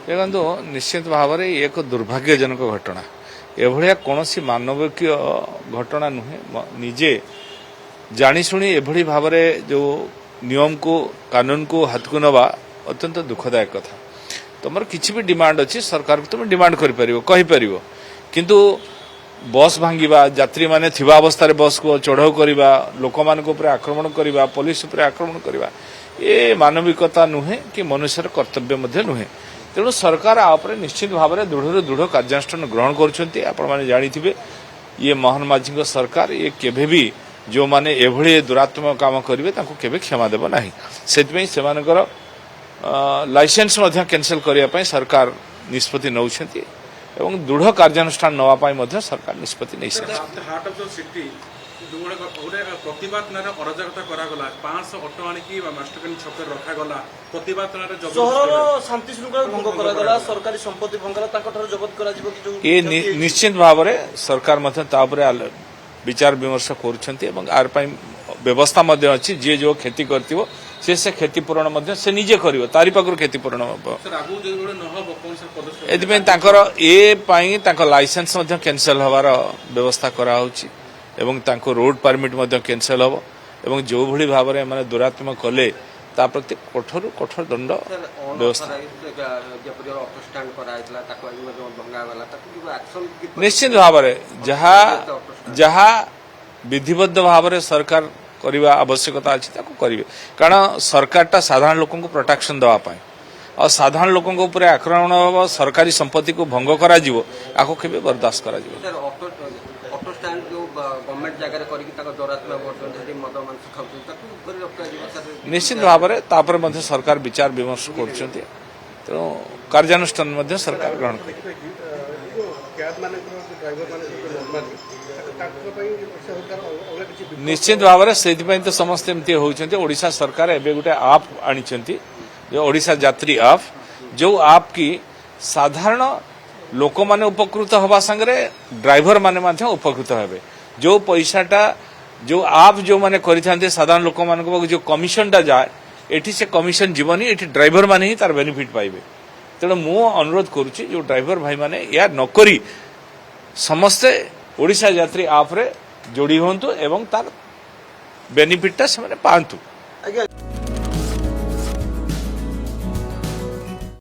ଦେଖନ୍ତୁ ନିଶ୍ଚିତ ଭାବରେ ଏକ ଦୁର୍ଭାଗ୍ୟଜନକ ଘଟଣା ଏଭଳିଆ କୌଣସି ମାନବିକୀୟ ଘଟଣା ନୁହେଁ ନିଜେ ଜାଣିଶୁଣି ଏଭଳି ଭାବରେ ଯେଉଁ ନିୟମକୁ କାନୁନକୁ ହାତକୁ ନେବା ଅତ୍ୟନ୍ତ ଦୁଃଖଦାୟକ କଥା ତୁମର କିଛି ବି ଡିମାଣ୍ଡ ଅଛି ସରକାରକୁ ତୁମେ ଡିମାଣ୍ଡ କରିପାରିବ କହିପାରିବ କିନ୍ତୁ ବସ୍ ଭାଙ୍ଗିବା ଯାତ୍ରୀମାନେ ଥିବା ଅବସ୍ଥାରେ ବସ୍କୁ ଚଢ଼ାଉ କରିବା ଲୋକମାନଙ୍କ ଉପରେ ଆକ୍ରମଣ କରିବା ପୋଲିସ ଉପରେ ଆକ୍ରମଣ କରିବା ଏ ମାନବିକତା ନୁହେଁ କି ମନୁଷ୍ୟର କର୍ତ୍ତବ୍ୟ ମଧ୍ୟ ନୁହେଁ ତେଣୁ ସରକାର ଆ ଉପରେ ନିଶ୍ଚିତ ଭାବରେ ଦୃଢ଼ରୁ ଦୃଢ଼ କାର୍ଯ୍ୟାନୁଷ୍ଠାନ ଗ୍ରହଣ କରୁଛନ୍ତି ଆପଣମାନେ ଜାଣିଥିବେ ଇଏ ମୋହନ ମାଝୀଙ୍କ ସରକାର ଇଏ କେବେ ବି ଯେଉଁମାନେ ଏଭଳି ଦୁରାତ୍ମକ କାମ କରିବେ ତାଙ୍କୁ କେବେ କ୍ଷମା ଦେବ ନାହିଁ ସେଥିପାଇଁ ସେମାନଙ୍କର ଲାଇସେନ୍ସ ମଧ୍ୟ କ୍ୟାନସେଲ କରିବା ପାଇଁ ସରକାର ନିଷ୍ପତ୍ତି ନେଉଛନ୍ତି ଏବଂ ଦୃଢ଼ କାର୍ଯ୍ୟାନୁଷ୍ଠାନ ନେବା ପାଇଁ ମଧ୍ୟ ସରକାର ନିଷ୍ପତ୍ତି ନେଇସାରିଛନ୍ତି ପ୍ରତିବାଦ ନାଁରେ ଅରାଜକତା କରାଗଲା 500 ଅଟୋ ଆଣିକି ମାଷ୍ଟରକାନି ଛକରେ ରଖାଗଲା ପ୍ରତିବାଦ ନାଁରେ ସହରର ଶାନ୍ତି ଶୃଙ୍ଖଳା ଭଙ୍ଗ କରାଗଲା ସରକାରୀ ସମ୍ପତ୍ତି ଭଙ୍ଗଲା ତାଙ୍କଠାରୁ ଜବତ କରାଯିବ କି ଏ ନିଶ୍ଚିତ ଭାବରେ ସରକାର ମଧ୍ୟ ତା ଉପରେ ବିଚାର ବିମର୍ଶ କରୁଛନ୍ତି ଏବଂ ଆର ପାଇଁ ବ୍ୟବସ୍ଥା ମଧ୍ୟ ଅଛି ଯିଏ ଯେଉଁ କ୍ଷତି କରିଥିବ ସେ କ୍ଷତିପୂରଣ ମଧ୍ୟ ସେ ନିଜେ କରିବ ତାରି ପାଖରୁ କ୍ଷତିପୂରଣ ହେବ ଏଥିପାଇଁ ତାଙ୍କର ଏ ପାଇଁ ତାଙ୍କ ଲାଇସେନ୍ସ ମଧ୍ୟ କ୍ୟାନସେଲ ହେବାର ବ୍ୟବସ୍ଥା କରାହେଉଛି ଏବଂ ତାଙ୍କୁ ରୋଡ ପରମିଟ୍ ମଧ୍ୟ କ୍ୟାନସେଲ ହେବ ଏବଂ ଯେଉଁଭଳି ଭାବରେ ଏମାନେ ଦୁରାତ୍ମ କଲେ ତା ପ୍ରତି କଠୋର ଦଣ୍ଡ ବ୍ୟବସ୍ଥା ନିଶ୍ଚିତ ଭାବରେ ଯାହା ବିଧିବଦ୍ଧ ଭାବରେ ସରକାର କରିବା ଆବଶ୍ୟକତା ଅଛି ତାକୁ କରିବେ କାରଣ ସରକାରଟା ସାଧାରଣ ଲୋକଙ୍କୁ ପ୍ରୋଟେକ୍ସନ ଦେବା ପାଇଁ ଆଉ ସାଧାରଣ ଲୋକଙ୍କ ଉପରେ ଆକ୍ରମଣ ହେବ ସରକାରୀ ସମ୍ପତ୍ତିକୁ ଭଙ୍ଗ କରାଯିବ ଆକୁ କେବେ ବରଦାସ୍ତ କରାଯିବ ନିଶ୍ଚିତ ଭାବରେ ତାପରେ ମଧ୍ୟ ସରକାର ବିଚାର ବିମର୍ଶ କରୁଛନ୍ତି ତେଣୁ କାର୍ଯ୍ୟାନୁଷ୍ଠାନ ମଧ୍ୟ ସରକାର ଗ୍ରହଣ କରିବେ ନିଶ୍ଚିତ ଭାବରେ ସେଇଥିପାଇଁ ତ ସମସ୍ତେ ଏମିତି ହେଉଛନ୍ତି ଓଡ଼ିଶା ସରକାର ଏବେ ଗୋଟେ ଆପ୍ ଆଣିଛନ୍ତି ଯେଉଁ ଓଡ଼ିଶା ଯାତ୍ରୀ ଆପ୍ ଯେଉଁ ଆପ୍ କି ସାଧାରଣ ଲୋକମାନେ ଉପକୃତ ହେବା ସାଙ୍ଗରେ ଡ୍ରାଇଭର ମାନେ ମଧ୍ୟ ଉପକୃତ ହେବେ ଯେଉଁ ପଇସାଟା ଯେଉଁ ଆପ୍ ଯେଉଁମାନେ କରିଥାନ୍ତି ସାଧାରଣ ଲୋକମାନଙ୍କ ପାଖକୁ ଯେଉଁ କମିଶନଟା ଯାଏ ଏଠି ସେ କମିଶନ ଯିବନି ଏଠି ଡ୍ରାଇଭର ମାନେ ହିଁ ତାର ବେନିଫିଟ୍ ପାଇବେ ତେଣୁ ମୁଁ ଅନୁରୋଧ କରୁଛି ଯେଉଁ ଡ୍ରାଇଭର ଭାଇମାନେ ଏହା ନକରି ସମସ୍ତେ ଓଡ଼ିଶା ଯାତ୍ରୀ ଆପ୍ରେ ଯୋଡ଼ି ହୁଅନ୍ତୁ ଏବଂ ତାର ବେନିଫିଟ୍ଟା ସେମାନେ ପାଆନ୍ତୁ।